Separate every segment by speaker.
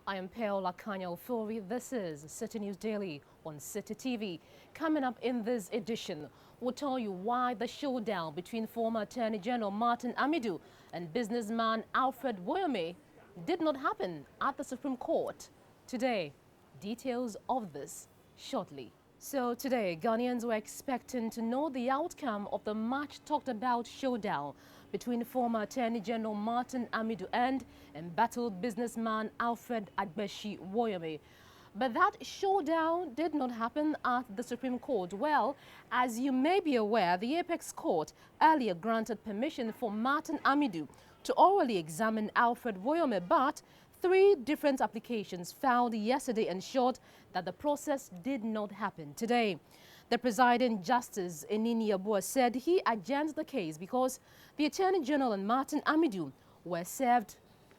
Speaker 1: I am Pearl Akanya Ofori. This is Citi News Daily on Citi TV. Coming up in this edition, we'll tell you why the showdown between former Attorney General Martin Amidu and businessman Alfred Woyome did not happen at the Supreme Court. Today, details of this shortly. So today, Ghanaians were expecting to know the outcome of the much talked about showdown between former Attorney General Martin Amidu and embattled businessman Alfred Woyome. But that showdown did not happen at the Supreme Court. Well, as you may be aware, the Apex Court earlier granted permission for Martin Amidu to orally examine Alfred Woyome, but 3 different applications filed yesterday ensured that the process did not happen today. The presiding justice, Enini Abua, said he adjourned the case because the Attorney General and Martin Amidu were served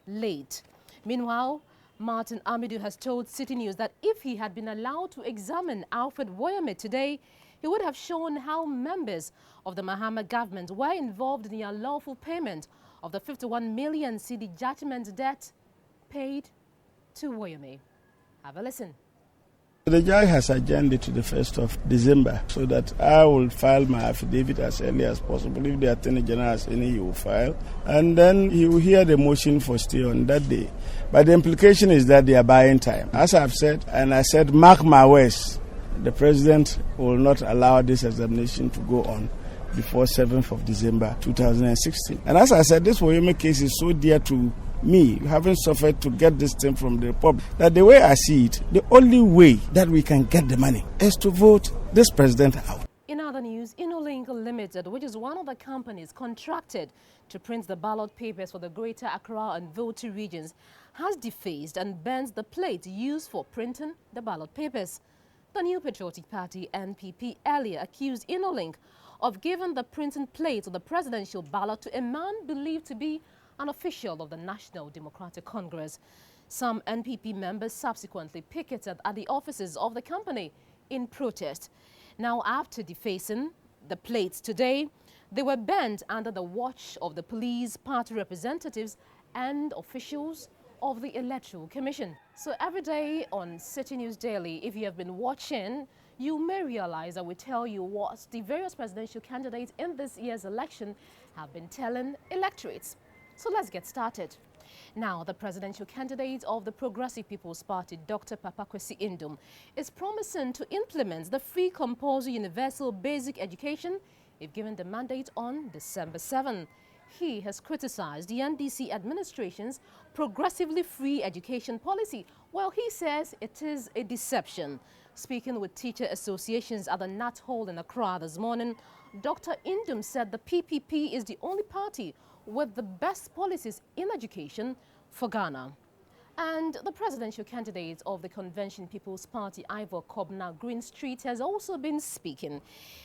Speaker 1: late. Meanwhile, Martin Amidu has told Citi News that if he had been allowed to examine Alfred Woyome today, he would have shown how members of the Mahama government were involved in the unlawful payment of the 51 million cedi judgment debt paid to Woyome. Have a listen.
Speaker 2: The judge has adjourned it to the 1st of December so that I will file my affidavit as early as possible. If the Attorney General has any, he will file. And then he will hear the motion for stay on that day. But the implication is that they are buying time. As I've said, and I said, mark my words, the President will not allow this examination to go on before 7th of December 2016. And as I said, this Woyome case is so dear to me, having suffered to get this thing from the Republic, that the way I see it, the only way that we can get the money is to vote this president out.
Speaker 1: In other news, InnoLink Limited, which is one of the companies contracted to print the ballot papers for the Greater Accra and Voti regions, has defaced and burnt the plate used for printing the ballot papers. The New Patriotic Party, NPP, earlier accused InnoLink of giving the printing plate of the presidential ballot to a man believed to be an official of the National Democratic Congress. Some NPP members subsequently picketed at the offices of the company in protest. Now, after defacing the plates today, they were burned under the watch of the police, party representatives and officials of the Electoral Commission. So every day on Citi News Daily, if you have been watching, you may realize that we tell you what the various presidential candidates in this year's election have been telling electorates. So let's get started. Now, the presidential candidate of the Progressive People's Party, Dr. Papakwesi Indom, is promising to implement the free compulsory universal basic education if given the mandate on December 7. He has criticized the NDC administration's progressively free education policy. Well, he says it is a deception. Speaking with teacher associations at the Nat Hall in Accra this morning, Dr. Indom said the PPP is the only party with the best policies in education for Ghana. And the presidential candidate of the Convention People's Party, Ivor Greenstreet, has also been speaking.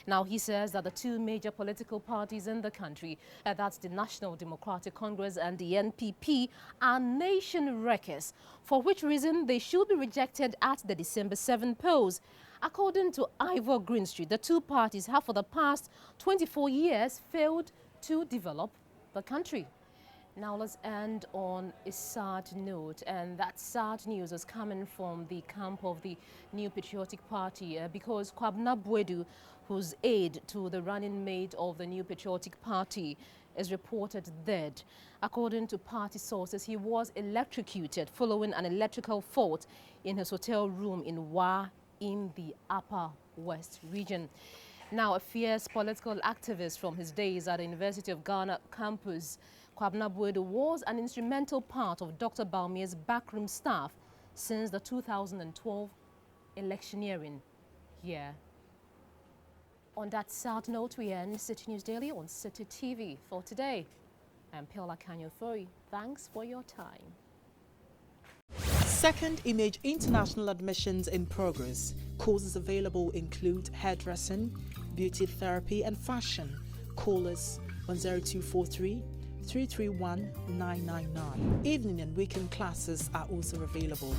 Speaker 1: Now, he says that the 2 major political parties in the country, that's the National Democratic Congress and the NPP, are nation wreckers, for which reason they should be rejected at the December 7 polls. According to Ivor Greenstreet, the 2 parties have for the past 24 years failed to develop the country. Now let's end on a sad note, and that sad news is coming from the camp of the New Patriotic Party because Kwabena Boadu, who's aide to the running mate of the New Patriotic Party, is reported dead. According to party sources, he was electrocuted following an electrical fault in his hotel room in Wa in the Upper West region. Now, a fierce political activist from his days at the University of Ghana campus, Kwabena Boadu was an instrumental part of Dr. Bawumia's backroom staff since the 2012 electioneering year. On that sad note, we end Citi News Daily on Citi TV for today. I'm Pearl Akanya Ofori. Thanks for your time.
Speaker 3: Second Image International admissions in progress. Courses available include hairdressing, beauty therapy and fashion. Call us on 0243 331 999. Evening and weekend classes are also available.